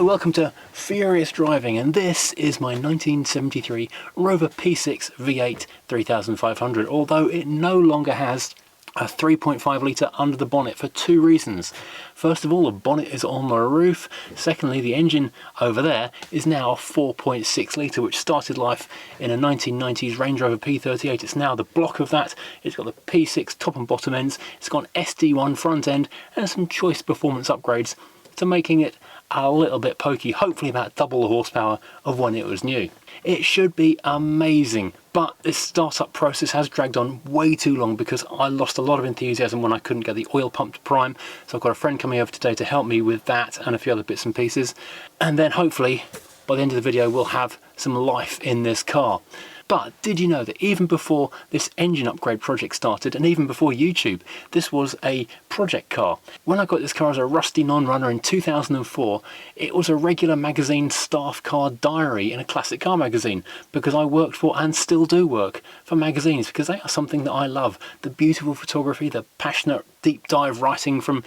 Hello, welcome to Furious Driving, and this is my 1973 Rover P6 V8 3500, although it no longer has a 3.5 litre under the bonnet for two reasons. First of all, the bonnet is on the roof. Secondly, the engine over there is now a 4.6 litre, which started life in a 1990s Range Rover P38. It's now the block of that. It's got the P6 top and bottom ends, it's got an SD1 front end, and some choice performance upgrades to making it a little bit pokey, hopefully about double the horsepower of when it was new. It should be amazing, but this startup process has dragged on way too long because I lost a lot of enthusiasm when I couldn't get the oil pump to prime. So I've got a friend coming over today to help me with that and a few other bits and pieces. And then hopefully by the end of the video we'll have some life in this car. But did you know that even before this engine upgrade project started, and even before YouTube, this was a project car? When I got this car as a rusty non-runner in 2004, it was a regular magazine staff car diary in a classic car magazine, because I worked for, and still do work for, magazines, because they are something that I love. The beautiful photography, the passionate deep dive writing from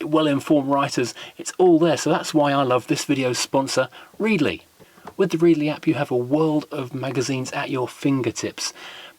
well-informed writers, it's all there. So that's why I love this video's sponsor, Readly. With the Readly app, you have a world of magazines at your fingertips.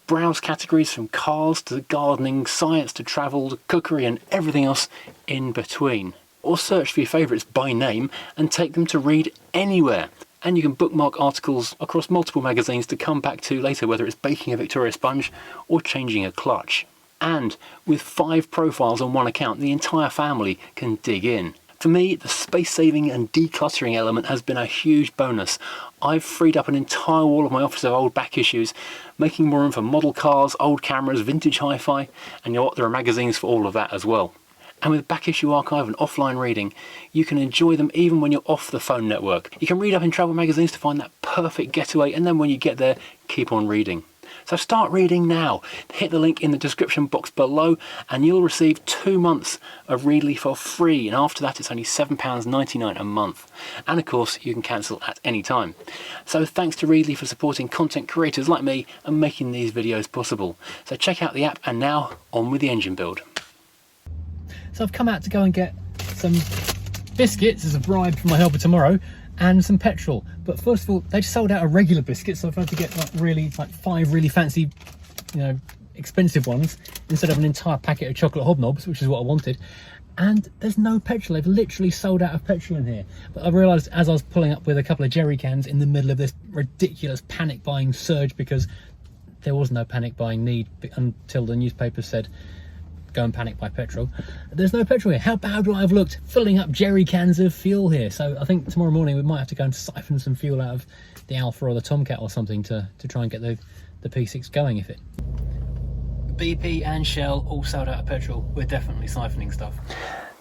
Browse categories from cars to gardening, science to travel to cookery and everything else in between. Or search for your favourites by name and take them to read anywhere. And you can bookmark articles across multiple magazines to come back to later, whether it's baking a Victoria sponge or changing a clutch. And with 5 profiles on one account, the entire family can dig in. For me, the space saving and decluttering element has been a huge bonus. I've freed up an entire wall of my office of old back issues, making more room for model cars, old cameras, vintage hi-fi, and you know what, there are magazines for all of that as well. And with back issue archive and offline reading, you can enjoy them even when you're off the phone network. You can read up in travel magazines to find that perfect getaway, and then when you get there, keep on reading. So start reading now. Hit the link in the description box below and you'll receive 2 months of Readly for free, and after that it's only £7.99 a month. And of course you can cancel at any time. So thanks to Readly for supporting content creators like me and making these videos possible. So check out the app, and now on with the engine build. So I've come out to go and get some biscuits as a bribe for my helper tomorrow, and some petrol. But first of all, they just sold out a regular biscuit, so I've had to get like 5 really fancy, expensive ones instead of an entire packet of chocolate hobnobs, which is what I wanted. And there's no petrol. They've literally sold out of petrol in here. But I realised as I was pulling up with a couple of jerry cans in the middle of this ridiculous panic buying surge, because there was no panic buying need until the newspaper said go and panic buy petrol. There's no petrol here. How bad would I have looked filling up jerry cans of fuel here? So I think tomorrow morning we might have to go and siphon some fuel out of the Alpha or the Tomcat or something to try and get the P6 going. If it BP and Shell all sold out of petrol, we're definitely siphoning stuff.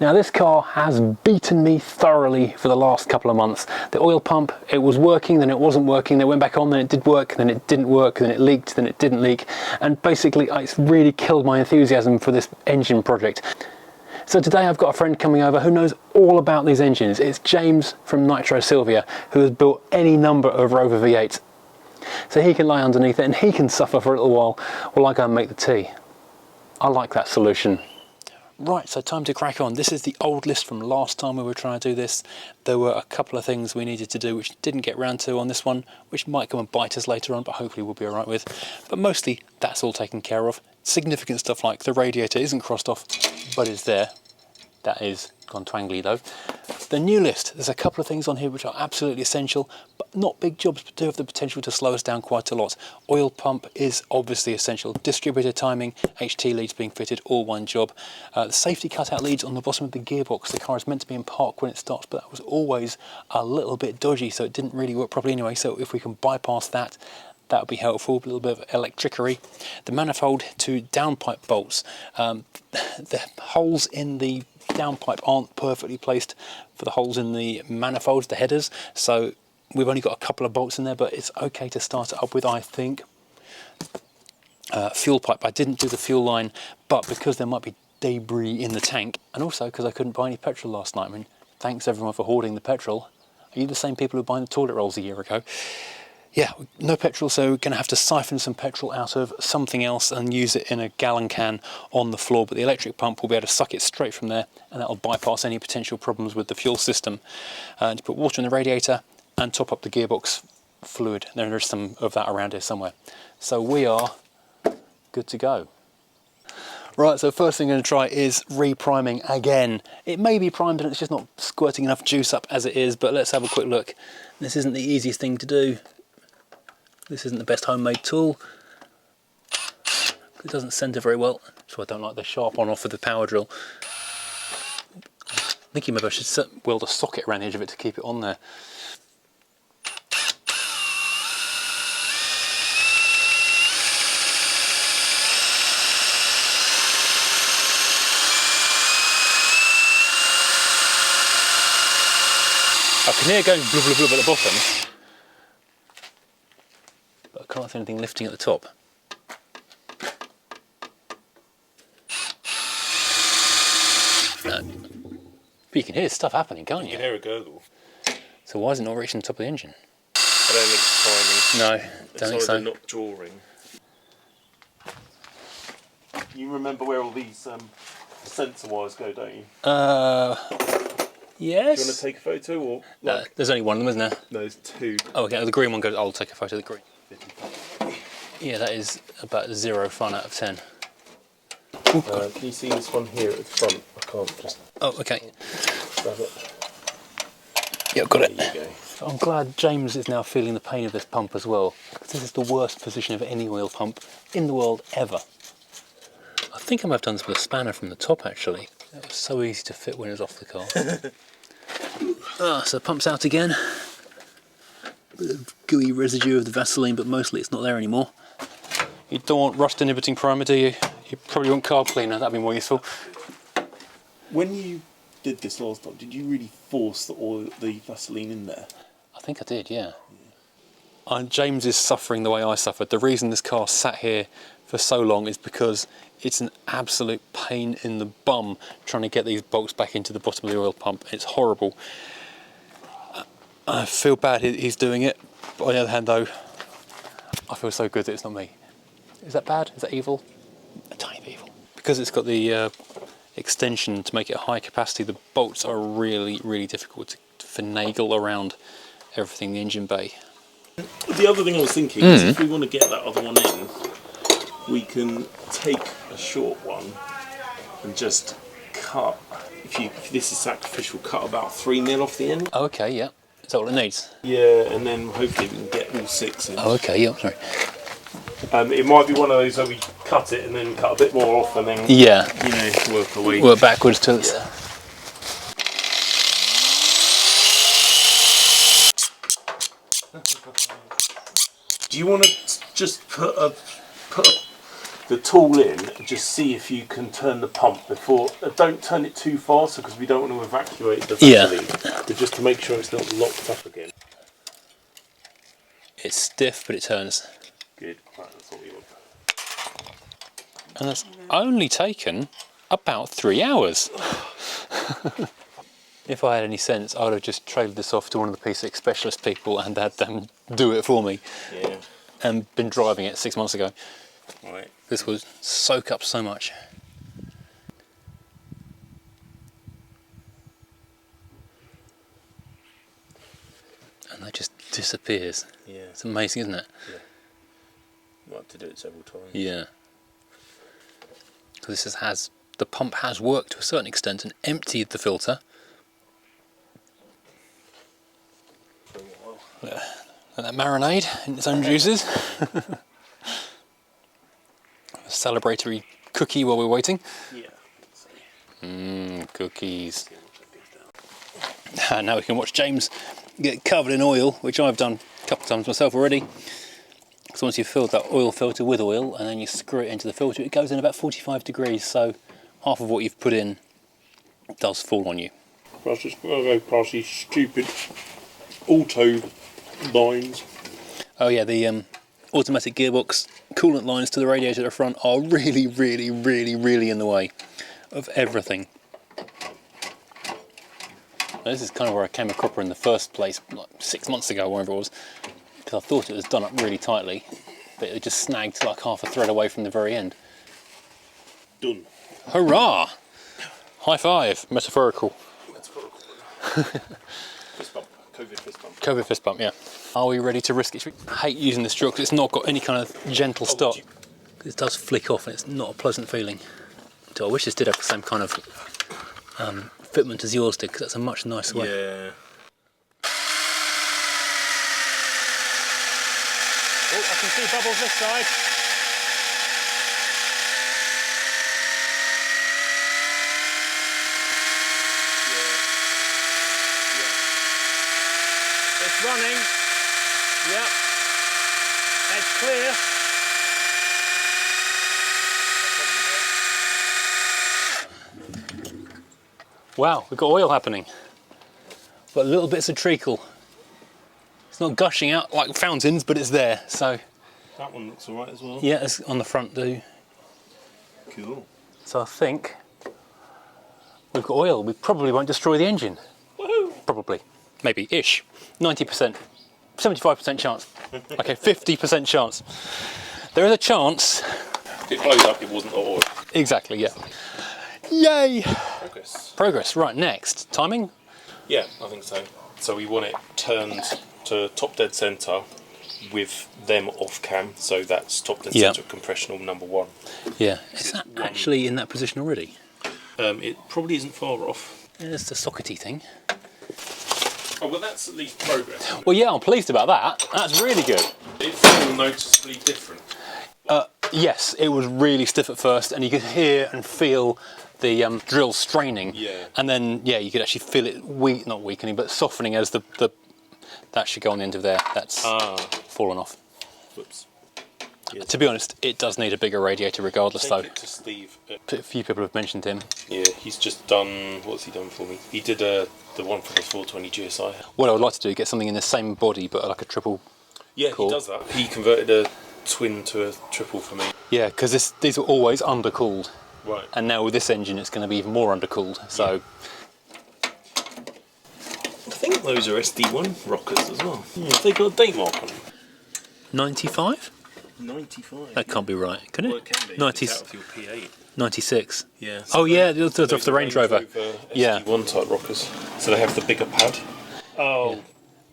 Now this car has beaten me thoroughly for the last couple of months. The oil pump, it was working, then it wasn't working, then it went back on, then it did work, then it didn't work, then it leaked, then it didn't leak, and basically it's really killed my enthusiasm for this engine project. So today I've got a friend coming over who knows all about these engines. It's James from Nitro Sylvia, who has built any number of Rover V8s. So he can lie underneath it and he can suffer for a little while I go and make the tea. I like that solution. Right, so time to crack on. This is the old list from last time we were trying to do this. There were a couple of things we needed to do which didn't get round to on this one, which might come and bite us later on, but hopefully we'll be alright with. But mostly that's all taken care of. Significant stuff like the radiator isn't crossed off, but is there. That is gone twangly though. The new list, there's a couple of things on here which are absolutely essential, but not big jobs, but do have the potential to slow us down quite a lot. Oil pump is obviously essential. Distributor timing, HT leads being fitted, all one job. The safety cutout leads on the bottom of the gearbox. The car is meant to be in park when it starts, but that was always a little bit dodgy, so it didn't really work properly anyway. So if we can bypass that, that would be helpful. A little bit of electricery. The manifold to downpipe bolts. The holes in the downpipe aren't perfectly placed for the holes in the manifolds, the headers, so we've only got a couple of bolts in there, but it's okay to start it up with, I think. Fuel pipe, I didn't do the fuel line, but because there might be debris in the tank, and also because I couldn't buy any petrol last night. I mean, thanks everyone for hoarding the petrol. Are you the same people who were buying the toilet rolls a year ago? Yeah, no petrol, so we're going to have to siphon some petrol out of something else and use it in a gallon can on the floor, but the electric pump will be able to suck it straight from there, and that'll bypass any potential problems with the fuel system. To put water in the radiator and top up the gearbox fluid. There's some of that around here somewhere. So we are good to go. Right, so first thing I'm going to try is re-priming again. It may be primed and it's just not squirting enough juice up as it is, but let's have a quick look. This isn't the easiest thing to do. This isn't the best homemade tool. It doesn't centre very well, so I don't like the sharp on off with the power drill. I'm thinking maybe I should weld a socket around the edge of it to keep it on there. I can hear it going blub blub blub at the bottom, but I can't see anything lifting at the top. But you can hear stuff happening, can't you? You can hear a gurgle. So why is it not reaching the top of the engine? I don't think it's timing. No, don't think so. They're not drawing. You remember where all these sensor wires go, don't you? Yes. Do you want to take a photo or? No, there's only one of them, isn't there? No, there's two. Oh, okay. The green one goes. I'll take a photo of the green. Yeah, that is about 0 fun out of 10. Can you see this one here at the front? I can't just. Oh, okay. Grab it. Yeah, got it. There you go. I'm glad James is now feeling the pain of this pump as well, because this is the worst position of any oil pump in the world ever. I think I might have done this with a spanner from the top actually. It was so easy to fit when it was off the car. So the pump's out again. Bit of gooey residue of the Vaseline, but mostly it's not there anymore. You don't want rust inhibiting primer, do you? You probably want carb cleaner, that'd be more useful. When you did this last time, did you really force the Vaseline in there? I think I did, yeah. James is suffering the way I suffered. The reason this car sat here for so long is because it's an absolute pain in the bum trying to get these bolts back into the bottom of the oil pump. It's horrible. I feel bad he's doing it, but on the other hand though, I feel so good that it's not me. Is that bad? Is that evil? A tiny bit evil. Because it's got the extension to make it high capacity, the bolts are really, really difficult to finagle around everything in the engine bay. The other thing I was thinking is if we want to get that other one in, we can take a short one and just cut, if this is sacrificial, cut about 3mm off the end. Oh, okay, yeah. Is that all it needs? Yeah, and then hopefully we can get all 6 in. Oh, okay, yeah, sorry. It might be one of those where we cut it and then cut a bit more off and then, yeah, you know, work away. Work backwards to it. Yeah. Do you want to just put the tool in and just see if you can turn the pump before? Don't turn it too fast because we don't want to evacuate the Vaseline, but just to make sure it's not locked up again. It's stiff, but it turns. Good, right, that's what we want. And that's only taken about 3 hours. If I had any sense, I would have just traded this off to one of the P6 specialist people and had them do it for me. Yeah. And been driving it 6 months ago. Right. This would soak up so much. And that just disappears. Yeah. It's amazing, isn't it? Yeah. Might have to do it several times. Yeah. Because the pump has worked to a certain extent and emptied the filter. Let that marinade in its own juices. A celebratory cookie while we're waiting. Yeah. Cookies. And now we can watch James get covered in oil, which I've done a couple of times myself already. So once you've filled that oil filter with oil and then you screw it into the filter, it goes in about 45 degrees, so half of what you've put in does fall on you. I'll just go past these stupid auto lines. Oh yeah, the automatic gearbox coolant lines to the radiator at the front are really, really, really, really in the way of everything. Now, this is kind of where I came a cropper in the first place, like 6 months ago, wherever it was. because I thought it was done up really tightly, but it just snagged like half a thread away from the very end. Done. Hurrah! High five, metaphorical. Fist bump. COVID fist bump. COVID fist bump, yeah. Are we ready to risk it? I hate using this drill because it's not got any kind of gentle stop. It does flick off and it's not a pleasant feeling. So I wish this did have the same kind of fitment as yours did, because that's a much nicer way. Yeah. Oh, I can see bubbles this side. It's running. Yep. It's clear. Wow, we've got oil happening. But little bits of treacle. It's not gushing out like fountains, but it's there, so. That one looks alright as well. Yeah, it's on the front too. Cool. So I think we've got oil. We probably won't destroy the engine. Woohoo! Probably. Maybe. Ish. 90%. 75% chance. Okay, 50% chance. There is a chance. If it blows up, it wasn't oil. Exactly, yeah. Yay! Progress. Progress. Right, next. Timing? Yeah, I think so. So we want it turned to top dead centre with them off cam, so that's top dead centre compression number 1. Yeah. Is that actually in that position already? It probably isn't far off. Yeah, it's the sockety thing. Oh, well, that's at least progress. Well, yeah, I'm pleased about that. That's really good. It feels noticeably different. Yes, it was really stiff at first, and you could hear and feel the drill straining. Yeah. And then, yeah, you could actually feel it not weakening, but softening as that should go on the end of there. That's fallen off. Whoops. To be honest, it does need a bigger radiator regardless, though. Take it to Steve. A few people have mentioned him. Yeah, he's just done. What's he done for me? He did the one for the 420 GSI. What I would like to do is get something in the same body, but like a triple. Yeah, Cool. he does that. He converted a twin to a triple for me. Yeah, because these were always undercooled. Right. And now with this engine, it's going to be even more undercooled. So. I think those are SD1 rockers as well. They got a date mark on them. 95? 95. That can't be right, can it? Well, it can be. 90, It's out of your P8. 96. Yeah. Oh yeah, those off the Range Rover. Yeah. SD1 type rockers. So they have the bigger pad. Oh. Yeah.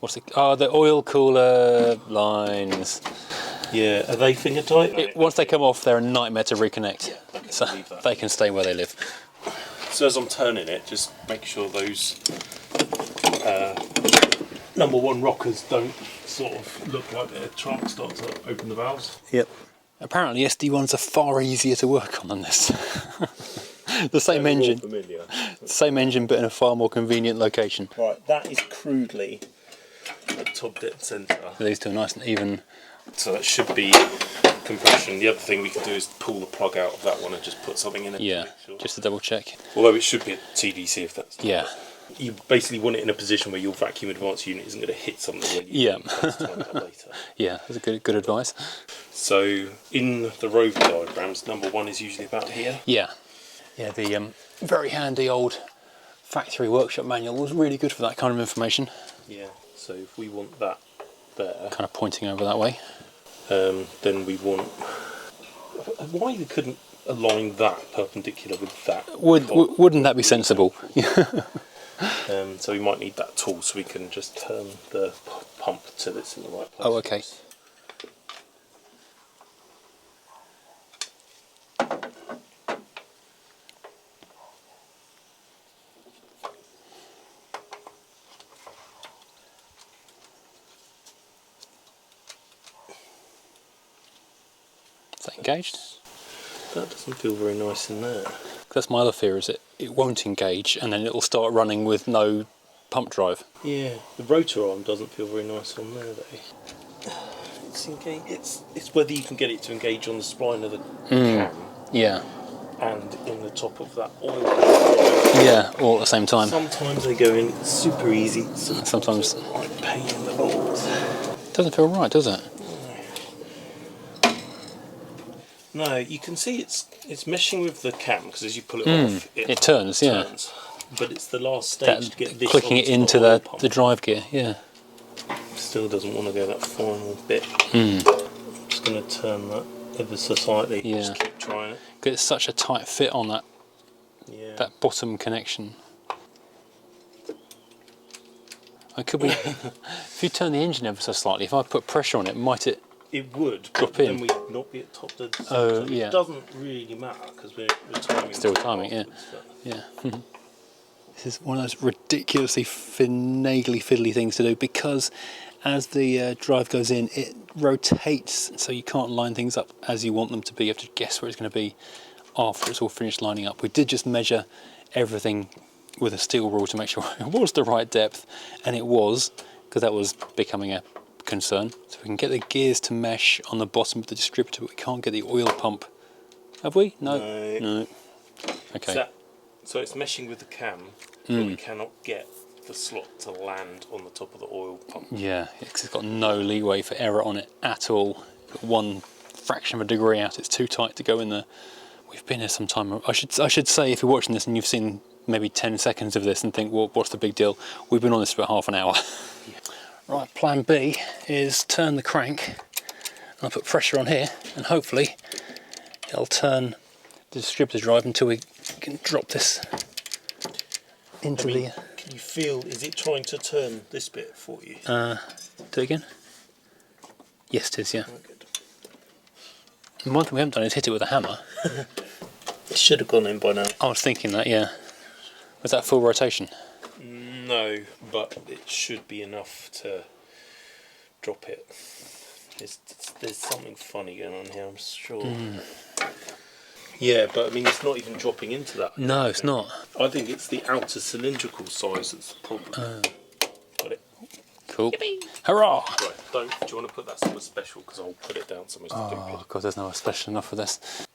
What's it? Oh, the oil cooler lines. Yeah. Are they finger tight? Once they come off, they're a nightmare to reconnect. Yeah, I can So believe that. they can stay where they live. So as I'm turning it, just make sure those number 1 rockers don't sort of look like they're trying to start to open the valves. Yep. Apparently SD1s are far easier to work on than this. The same engine. Familiar. Same engine, but in a far more convenient location. Right, that is crudely at top dead centre. These two are nice and even. So that should be compression. The other thing we can do is pull the plug out of that one and just put something in it. Yeah, to make sure. just to double check. Although it should be at TDC if that's. Yeah. You basically want it in a position where your vacuum advance unit isn't going to hit something when you time it later. Yeah, that's a good advice. So in the Rover diagrams, number 1 is usually about here. Yeah. Yeah, the very handy old factory workshop manual was really good for that kind of information. Yeah. So if we want that there, Kind of pointing over that way. then we want. Why we couldn't align that perpendicular with that? Wouldn't that be sensible? So we might need that tool so we can just turn the pump till it's in the right place. Oh, okay. Is that engaged? That doesn't feel very nice in there. That's my other fear, is it won't engage and then it'll start running with no pump drive. Yeah, the rotor arm doesn't feel very nice on there though. It's whether you can get it to engage on the spline of the cam Yeah. and in the top of that oil. Yeah, all at the same time. Sometimes they go in super easy, Sometimes like pain in the balls. doesn't feel right, does it? No, you can see it's meshing with the cam because as you pull it off, It turns, yeah. But it's the last stage to get this Clicking it onto into oil the pump. drive gear, yeah. still doesn't want to go that final bit. I'm just going to turn that ever so slightly. Yeah. Just keep trying it. Because it's such a tight fit on that that bottom connection. I could be if you turn the engine ever so slightly, if I put pressure on it, might it? It would, drop but in. then we'd not be at top dead center. Oh, yeah. It doesn't really matter because we're timing. Still timing, yeah. Yeah. This is one of those ridiculously finagly fiddly things to do, because as the drive goes in, it rotates, so you can't line things up as you want them to be. You have to guess where it's going to be after it's all finished lining up. We did just measure everything with a steel rule to make sure it was the right depth, and it was, because that was becoming a concern. So we can get the gears to mesh on the bottom of the distributor, but we can't get the oil pump. Have we? No. No. Okay. So it's meshing with the cam, but we cannot get the slot to land on the top of the oil pump. Yeah, it's got no leeway for error on it at all. One fraction of a degree out, it's too tight to go in there. We've been here some time. I should say, if you're watching this and you've seen maybe 10 seconds of this and think, well, what's the big deal? We've been on this for half an hour. Right, plan B is turn the crank, and I'll put pressure on here, and hopefully it'll turn the distributor drive until we can drop this into the... Can you feel, is it trying to turn this bit for you? Do it again? Yes, it is, yeah. Oh, good. And one thing we haven't done is hit it with a hammer. It should have gone in by now. I was thinking that, yeah. Was that full rotation? No, but it should be enough to drop it. There's something funny going on here, I'm sure. Yeah, but I mean, it's not even dropping into that. No, it's not. I think it's the outer cylindrical size that's the problem. Got it. Cool. Yippee. Hurrah! Right, do you want to put that somewhere special? Because I'll put it down somewhere stupid. Oh god, there's no special enough for this.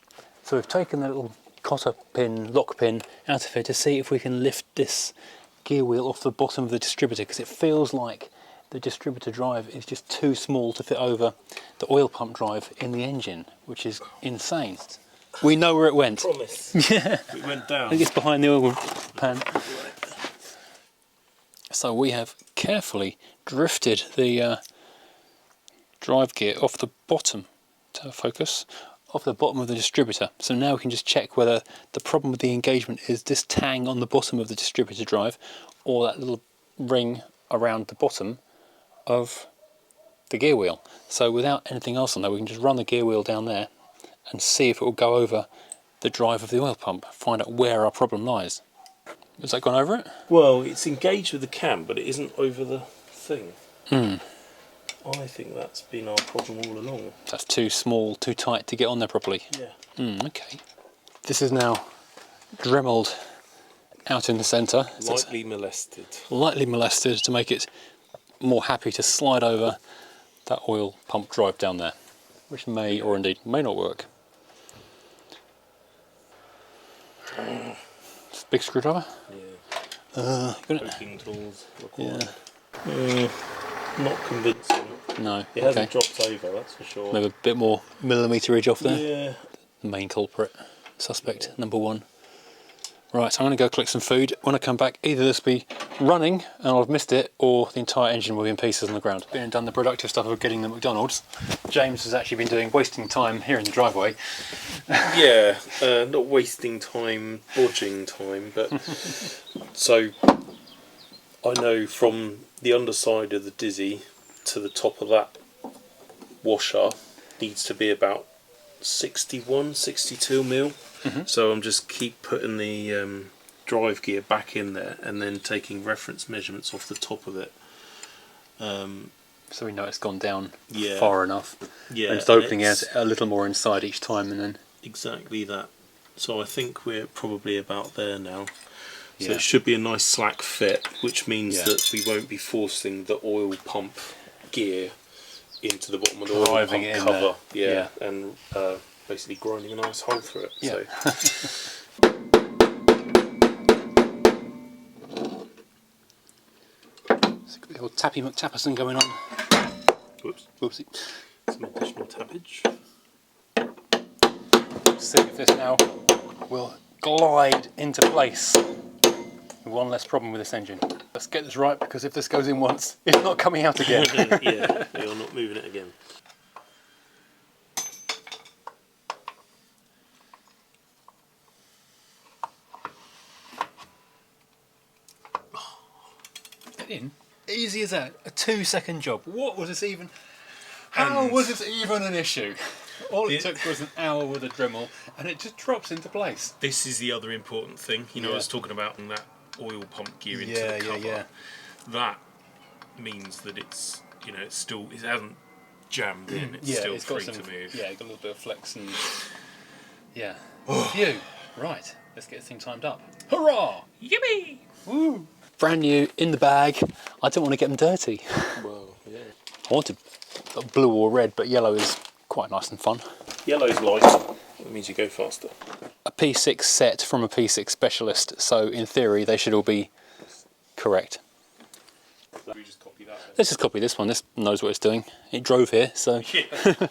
So we've taken the little cotter pin, lock pin out of here to see if we can lift this gear wheel off the bottom of the distributor, because it feels like the distributor drive is just too small to fit over the oil pump drive in the engine, which is insane. We know where it went. Promise. Yeah. It went down. I think it's behind the oil pan. So we have carefully drifted the drive gear off the bottom, to focus, off the bottom of the distributor. So now we can just check whether the problem with the engagement is this tang on the bottom of the distributor drive, or that little ring around the bottom of the gear wheel. So without anything else on there, we can just run the gear wheel down there and see if it will go over the drive of the oil pump, find out where our problem lies. Has that gone over it? Well, it's engaged with the cam, but it isn't over the thing. I think that's been our problem all along. That's too small, too tight to get on there properly. Yeah. Okay. This is now dremeled out in the centre. Lightly molested. Lightly molested to make it more happy to slide over that oil pump drive down there, which may or indeed may not work. Big screwdriver? Yeah. Got it? Poking tools required. Yeah. Not convincing. No. It hasn't dropped over, that's for sure. Maybe a bit more millimeterage off there. Yeah. The main culprit, suspect number one. Right, so I'm going to go collect some food. When I come back, either this will be running and I'll have missed it, or the entire engine will be in pieces on the ground. Been and done the productive stuff of getting the McDonald's. James has actually been wasting time here in the driveway. Yeah, not wasting time, bodging time, but so I know from the underside of the Dizzy to the top of that washer needs to be about 61, 62 mil. So I'm just keep putting the drive gear back in there and then taking reference measurements off the top of it. So we know it's gone down Yeah. far enough. Yeah, And just opening it a little more inside each time, and then... Exactly that. So I think we're probably about there now. So Yeah. it should be a nice slack fit, which means Yeah. that we won't be forcing the oil pump gear into the bottom of the oil Driving pump it in cover. there. Yeah, and basically grinding a nice hole through it. Yeah. So. The old Tappy McTapperson going on. Whoops. Whoopsie. Some additional tappage. See if this now will glide into place One less problem with this engine. Let's get this right, because if this goes in once, it's not coming out again. Yeah, you're not moving it again. Get in. Easy as that. A 2-second job. What was this even? How was this even an issue? All it took was an hour with a Dremel, and it just drops into place. This is the other important thing. You know, I was talking about that oil pump gear into the cover. That means that it's, you know, it hasn't jammed in. It's still free to move. Yeah, it's got a little bit of flex and Phew. Right, let's get this thing timed up. Hurrah! Yippee! Woo! Brand new in the bag. I don't want to get them dirty. Well, yeah. I wanted blue or red, but yellow is quite nice and fun. Yellow's lighter. That means you go faster. A P6 set from a P6 specialist, so in theory they should all be correct. We just copy that. Let's just copy this one. This knows what it's doing. It drove here, so. Yeah.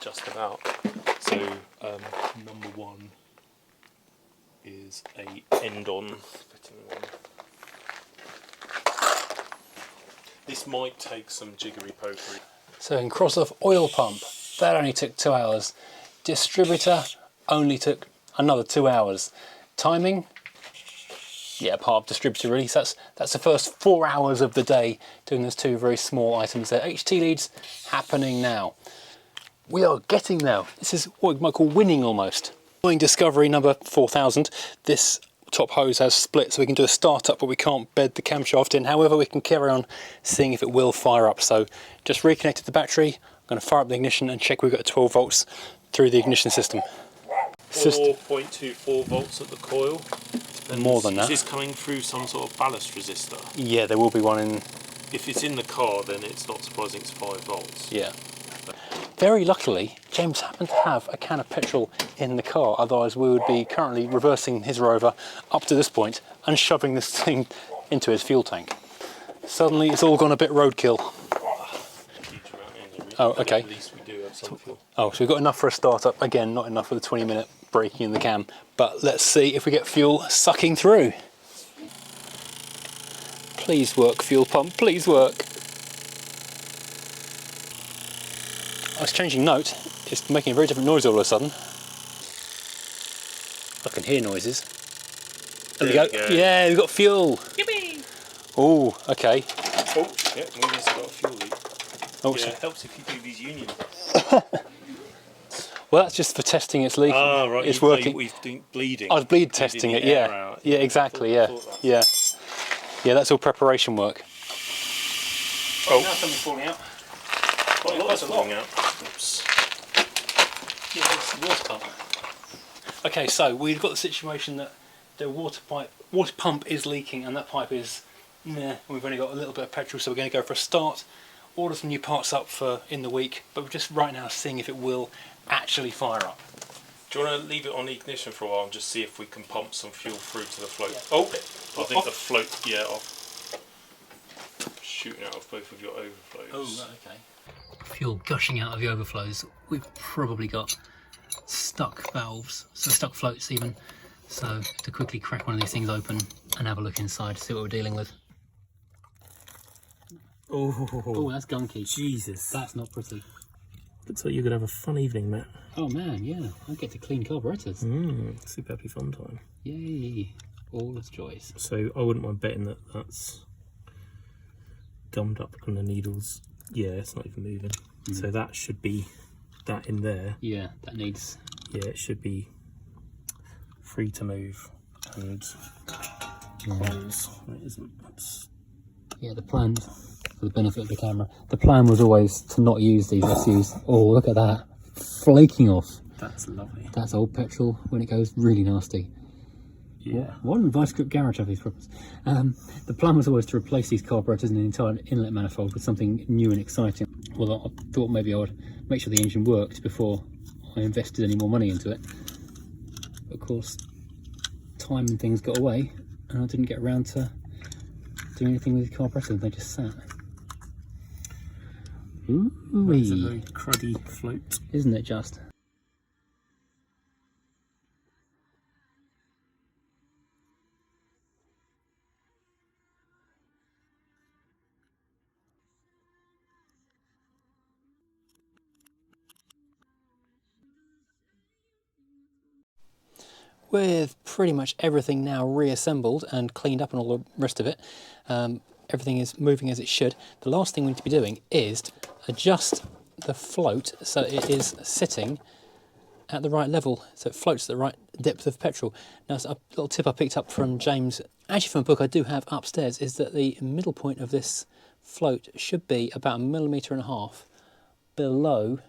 Just about. So number 1 is a end-on fitting one. This might take some jiggery pokery. So in cross-off oil pump, that only took 2 hours. Distributor only took another 2 hours. Timing, yeah, part of distributor really. So that's the first 4 hours of the day doing those 2 very small items there. HT leads happening now. We are getting there. This is what we might call winning almost. Doing discovery number 4000. This top hose has split, so we can do a start-up, but we can't bed the camshaft in. However, we can carry on seeing if it will fire up. So just reconnected the battery. I'm going to fire up the ignition and check we've got 12 volts through the ignition system. 4.24 volts at the coil. And more than that. Is this coming through some sort of ballast resistor? Yeah, there will be one in. If it's in the car, then it's not surprising it's 5 volts. Yeah. Very luckily, James happened to have a can of petrol in the car, otherwise we would be currently reversing his Rover up to this point and shoving this thing into his fuel tank. Suddenly it's all gone a bit roadkill. Oh, okay. At least we do have some fuel. Oh, so we've got enough for a start-up. Again, not enough for the 20-minute braking in the cam, but let's see if we get fuel sucking through. Please work, fuel pump, please work. I was changing note, it's making a very different noise all of a sudden. I can hear noises. There we go. Yeah, we've got fuel. Yippee! Oh, okay. Oh, yeah, maybe it's got a fuel leak. Oh, yeah, it helps if you do these unions. Well, that's just for testing it's leaking. Ah, right. It's working. We've been bleeding. I was bleed testing it, yeah. Yeah, exactly, yeah. Yeah. Yeah, that's all preparation work. Oh. Now something's falling out. Quite a lot is falling out. Oops. Yeah, that's the water pump. Okay, so we've got the situation that the water pump is leaking and that pipe is, we've only got a little bit of petrol, so we're going to go for a start, order some new parts up for in the week, but we're just right now seeing if it will actually fire up. Do you want to leave it on ignition for a while and just see if we can pump some fuel through to the float? Yeah. Oh, I think the float, shooting out of both of your overflows. Oh, right, okay. Fuel gushing out of the overflows. We've probably got stuck valves, so stuck floats even. So to quickly crack one of these things open and have a look inside to see what we're dealing with. Oh, that's gunky. Jesus. That's not pretty. Looks like you're going to have a fun evening, Matt. Oh man, yeah. I get to clean carburetors. Super happy fun time. Yay. All its joys. So I wouldn't mind betting that that's gummed up on the needles. Yeah, it's not even moving. So that should be that in there. Yeah, that needs... Yeah, it should be free to move and close. It isn't. That's... Yeah, the plan, for the benefit of the camera, the plan was always to not use these SUs. Oh, look at that. Flaking off. That's lovely. That's old petrol when it goes really nasty. Yeah. Why didn't Vice Grip Garage have these problems? The plan was always to replace these carburetors in an entire inlet manifold with something new and exciting. Well, I thought maybe I would make sure the engine worked before I invested any more money into it. But of course, time and things got away, and I didn't get around to doing anything with the carburetor. They just sat. That's a very cruddy float. Isn't it just? with pretty much everything now reassembled and cleaned up and all the rest of it, everything is moving as it should. The last thing we need to be doing is to adjust the float so it is sitting at the right level, so it floats at the right depth of petrol. Now, a little tip I picked up from James, actually from a book I do have upstairs, is that the middle point of this float should be about 1.5 millimeters below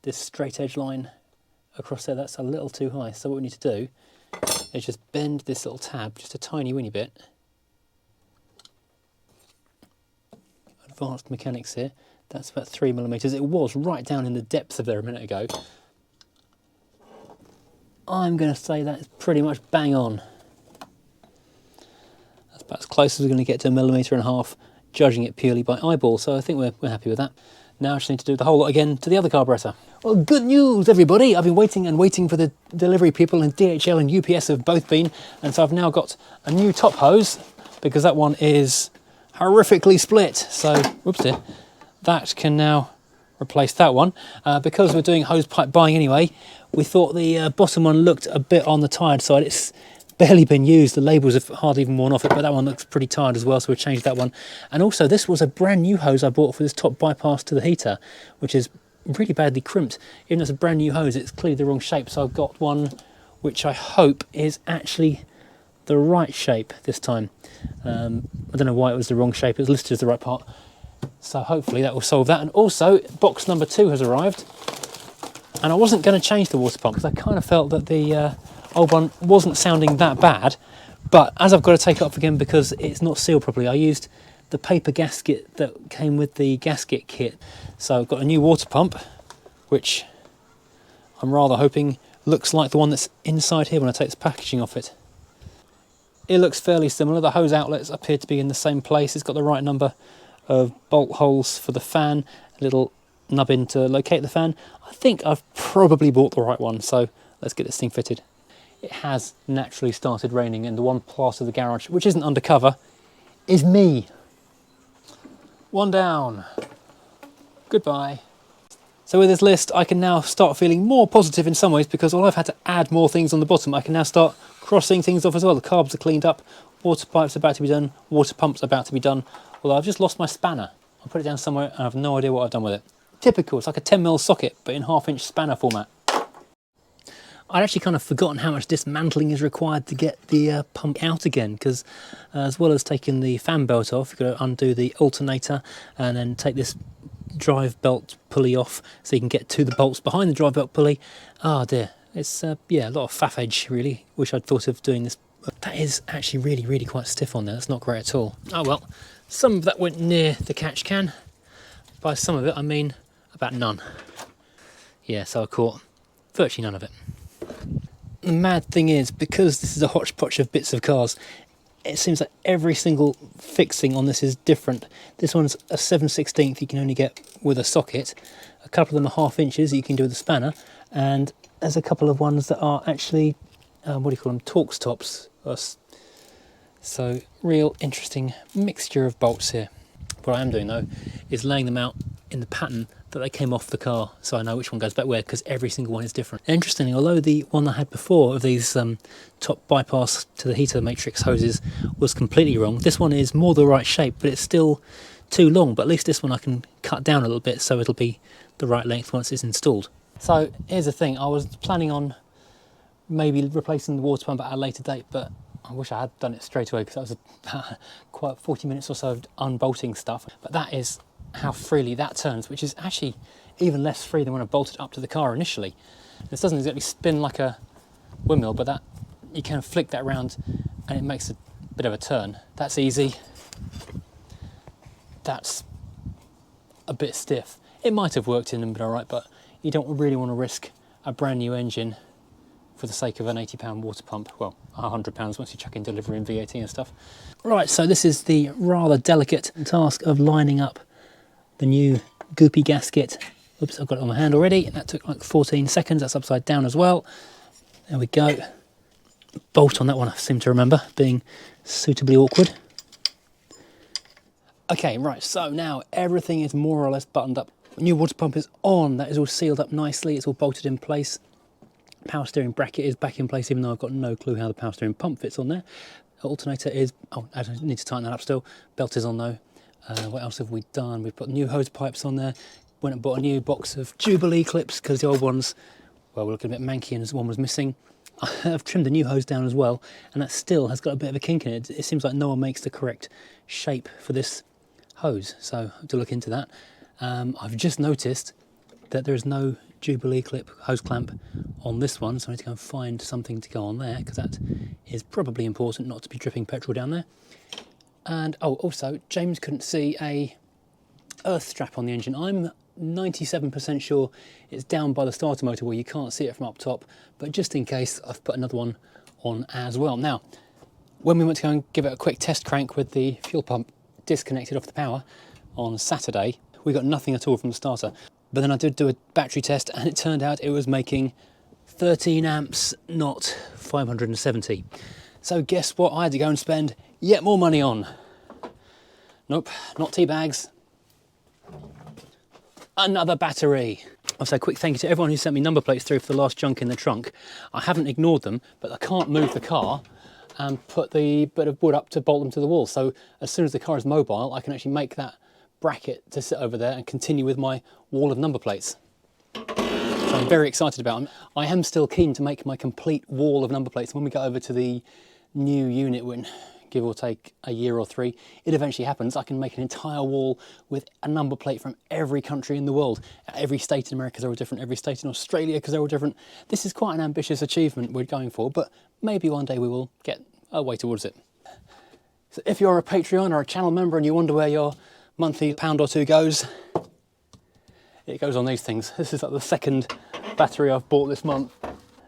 this straight edge line across there. That's a little too high, so what we need to do is just bend this little tab just a tiny weeny bit. Advanced mechanics here. That's about 3 millimeters. It was right down in the depths of there a minute ago. I'm going to say that's pretty much bang on. That's about as close as we're going to get to 1.5 millimeters, judging it purely by eyeball, so I think we're happy with that. Now I just need to do the whole lot again to the other carburetor. Well, good news, everybody! I've been waiting and waiting for the delivery people, and DHL and UPS have both been, and so I've now got a new top hose, because that one is horrifically split. So, whoops dear, that can now replace that one. Because we're doing hose pipe buying anyway, we thought the bottom one looked a bit on the tired side. It's barely been used, the labels have hardly even worn off it, but that one looks pretty tired as well, so we've changed that one. And also this was a brand new hose I bought for this top bypass to the heater, which is really badly crimped. Even though it's a brand new hose, it's clearly the wrong shape, so I've got one which I hope is actually the right shape this time. I don't know why it was the wrong shape, it was listed as the right part, so hopefully that will solve that. And also box number 2 has arrived, and I wasn't going to change the water pump because I kind of felt that the old one wasn't sounding that bad, but as I've got to take it off again because it's not sealed properly, I used the paper gasket that came with the gasket kit. So I've got a new water pump, which I'm rather hoping looks like the one that's inside here when I take this packaging off it. It looks fairly similar. The hose outlets appear to be in the same place. It's got the right number of bolt holes for the fan, a little nubbin to locate the fan. I think I've probably bought the right one, so let's get this thing fitted. It has naturally started raining, and the one part of the garage which isn't undercover is me. One down. Goodbye. So with this list, I can now start feeling more positive in some ways, because although I've had to add more things on the bottom, I can now start crossing things off as well. The carbs are cleaned up, water pipes about to be done, water pumps about to be done. Although I've just lost my spanner. I'll put it down somewhere and I have no idea what I've done with it. Typical, it's like a 10mm socket, but in 1/2-inch spanner format. I'd actually kind of forgotten how much dismantling is required to get the pump out again, because as well as taking the fan belt off, you've got to undo the alternator and then take this drive belt pulley off so you can get to the bolts behind the drive belt pulley. Oh dear, it's yeah, a lot of faffage really. Wish I'd thought of doing this. That is actually really quite stiff on there. That's not great at all. Oh well, some of that went near the catch can. By some of it I mean about none. Yeah, so I caught virtually none of it. The mad thing is, because this is a hodgepodge of bits of cars, it seems like every single fixing on this is different. This one's a 7/16 you can only get with a socket. A couple of them are 1/2 inches that you can do with a spanner, and there's a couple of ones that are actually, what do you call them, Torx tops. So real interesting mixture of bolts here. What I am doing though is laying them out in the pattern that they came off the car, so I know which one goes back where, because every single one is different. Interestingly, although the one I had before of these top bypass to the heater matrix hoses was completely wrong, this one is more the right shape, but it's still too long. But at least this one I can cut down a little bit so it'll be the right length once it's installed. So here's the thing, I was planning on maybe replacing the water pump at a later date, but I wish I had done it straight away, because that was quite 40 minutes or so of unbolting stuff. But that is how freely that turns, which is actually even less free than when I bolted up to the car initially. This doesn't exactly spin like a windmill, but that you can flick that around and it makes a bit of a turn. That's easy. That's a bit stiff. It might have worked in and been alright, but you don't really want to risk a brand new engine for the sake of an £80 water pump. Well, £100 once you chuck in delivery and VAT and stuff. Right, so this is the rather delicate task of lining up the new goopy gasket. Oops, I've got it on my hand already. That took like 14 seconds. That's upside down as well. There we go. Bolt on that one, I seem to remember being suitably awkward. Okay, right, so now everything is more or less buttoned up. The new water pump is on. That is all sealed up nicely. It's all bolted in place. Power steering bracket is back in place, even though I've got no clue how the power steering pump fits on there. Alternator is, oh, I need to tighten that up still. Belt is on though. What else have we done? We've put new hose pipes on there. Went and bought a new box of Jubilee clips because the old ones, well, were looking a bit manky and one was missing. I've trimmed the new hose down as well, and that still has got a bit of a kink in it. It seems like no one makes the correct shape for this hose, so I have to look into that. I've just noticed that there is no Jubilee clip hose clamp on this one, so I need to go and find something to go on there, because that is probably important not to be dripping petrol down there. And oh, also James couldn't see a earth strap on the engine. I'm 97% sure it's down by the starter motor where you can't see it from up top, but just in case, I've put another one on as well. Now, when we went to go and give it a quick test crank with the fuel pump disconnected off the power on Saturday, we got nothing at all from the starter. But then I did do a battery test, and it turned out it was making 13 amps, not 570. So guess what I had to go and spend yet more money on? Nope, not tea bags. Another battery. I'll say a quick thank you to everyone who sent me number plates through for the last junk in the trunk. I haven't ignored them, but I can't move the car and put the bit of wood up to bolt them to the wall. So as soon as the car is mobile, I can actually make that bracket to sit over there and continue with my wall of number plates. So I'm very excited about them. I am still keen to make my complete wall of number plates. When we go over to the new unit, when give or take a year or 3, it eventually happens, I can make an entire wall with a number plate from every country in the world. Every state in America is all different, every state in Australia because they're all different. This is quite an ambitious achievement we're going for, but maybe one day we will get a way towards it. So if you're a Patreon or a channel member and you wonder where your monthly £1 or £2 goes, it goes on these things. This is like the second battery I've bought this month.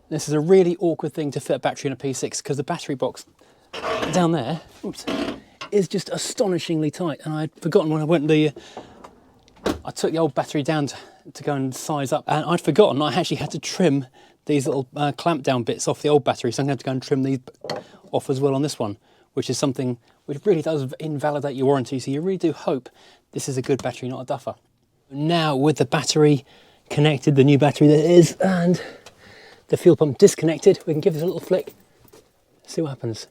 This is a really awkward thing to fit a battery in a P6 because the battery box down there, oops, is just astonishingly tight, and I'd forgotten when I went I took the old battery down to go and size up, and I'd forgotten I actually had to trim these little clamp down bits off the old battery, so I'm going to have to go and trim these off as well on this one, which is something which really does invalidate your warranty, so you really do hope this is a good battery, not a duffer. Now with the battery connected, the new battery that is, and the fuel pump disconnected, we can give this a little flick, see what happens.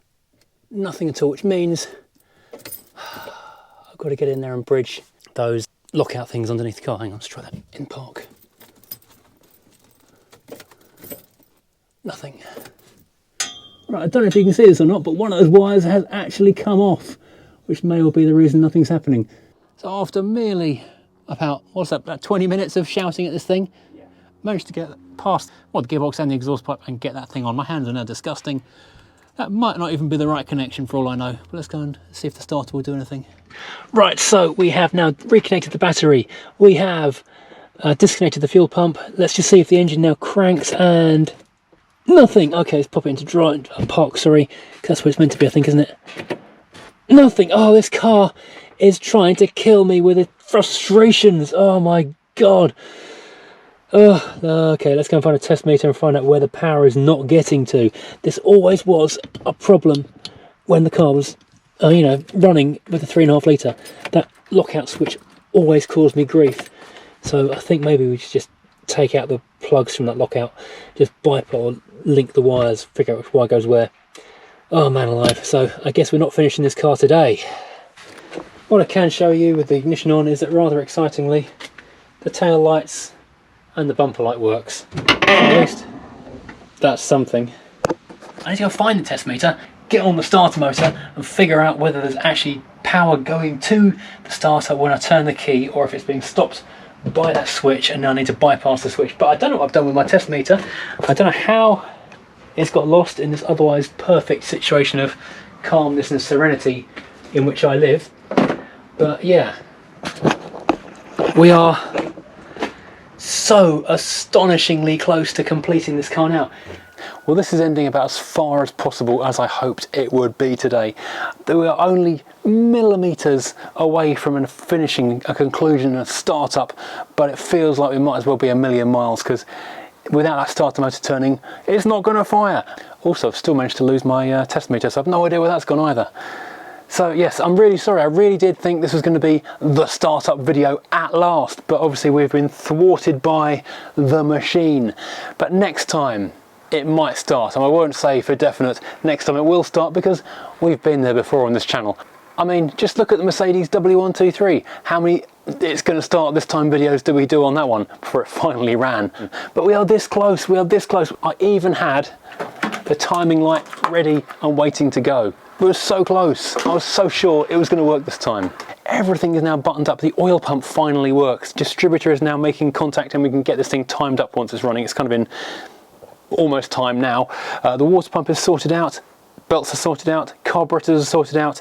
Nothing at all, which means I've got to get in there and bridge those lockout things underneath the car. Hang on, let's try that in park. Nothing. Right, I don't know if you can see this or not, but one of those wires has actually come off, which may well be the reason nothing's happening. So after merely about, what's that, about 20 minutes of shouting at this thing, managed to get past the gearbox and the exhaust pipe and get that thing on. My hands are now disgusting. That might not even be the right connection for all I know, but let's go and see if the starter will do anything. Right, so we have now reconnected the battery. We have disconnected the fuel pump. Let's just see if the engine now cranks, and nothing. Okay, let's pop it into park, sorry, because that's where it's meant to be, I think, isn't it? Nothing. Oh, this car is trying to kill me with its frustrations. Oh my God. Okay, let's go and find a test meter and find out where the power is not getting to. This always was a problem when the car was, running with a 3.5 litre. That lockout switch always caused me grief. So I think maybe we should just take out the plugs from that lockout, just bypass or link the wires, figure out which wire goes where. Oh man alive, so I guess we're not finishing this car today. What I can show you with the ignition on is that, rather excitingly, the tail lights and the bumper light works. At least that's something. I need to go find the test meter, get on the starter motor and figure out whether there's actually power going to the starter when I turn the key, or if it's being stopped by that switch and now I need to bypass the switch. But I don't know what I've done with my test meter. I don't know how it's got lost in this otherwise perfect situation of calmness and serenity in which I live. But yeah, we are so astonishingly close to completing this car now. Well, this is ending about as far as possible as I hoped it would be today. We are only millimetres away from finishing a conclusion, a start-up, but it feels like we might as well be a million miles, because without that starter motor turning, it's not going to fire. Also, I've still managed to lose my test meter, so I've no idea where that's gone either. So yes, I'm really sorry. I really did think this was going to be the startup video at last, but obviously we've been thwarted by the machine. But next time, it might start, and I won't say for definite next time it will start because we've been there before on this channel. I mean, just look at the Mercedes W123. How many "it's going to start this time" videos did we do on that one before it finally ran? But we are this close, we are this close. I even had the timing light ready and waiting to go. We were so close. I was so sure it was going to work this time. Everything is now buttoned up. The oil pump finally works. Distributor is now making contact and we can get this thing timed up once it's running. It's kind of in almost time now. The water pump is sorted out. Belts are sorted out. Carburetors are sorted out.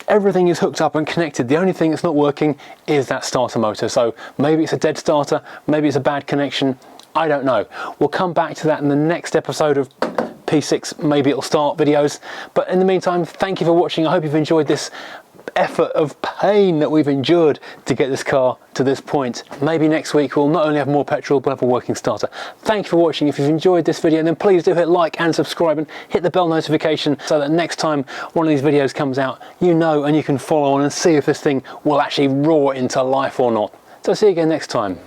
Everything is hooked up and connected. The only thing that's not working is that starter motor. So maybe it's a dead starter, maybe it's a bad connection. I don't know. We'll come back to that in the next episode of P6, maybe it'll start videos. But in the meantime, thank you for watching. I hope you've enjoyed this effort of pain that we've endured to get this car to this point. Maybe next week we'll not only have more petrol, but have a working starter. Thank you for watching. If you've enjoyed this video, then please do hit like and subscribe and hit the bell notification so that next time one of these videos comes out, you know, and you can follow on and see if this thing will actually roar into life or not. So see you again next time.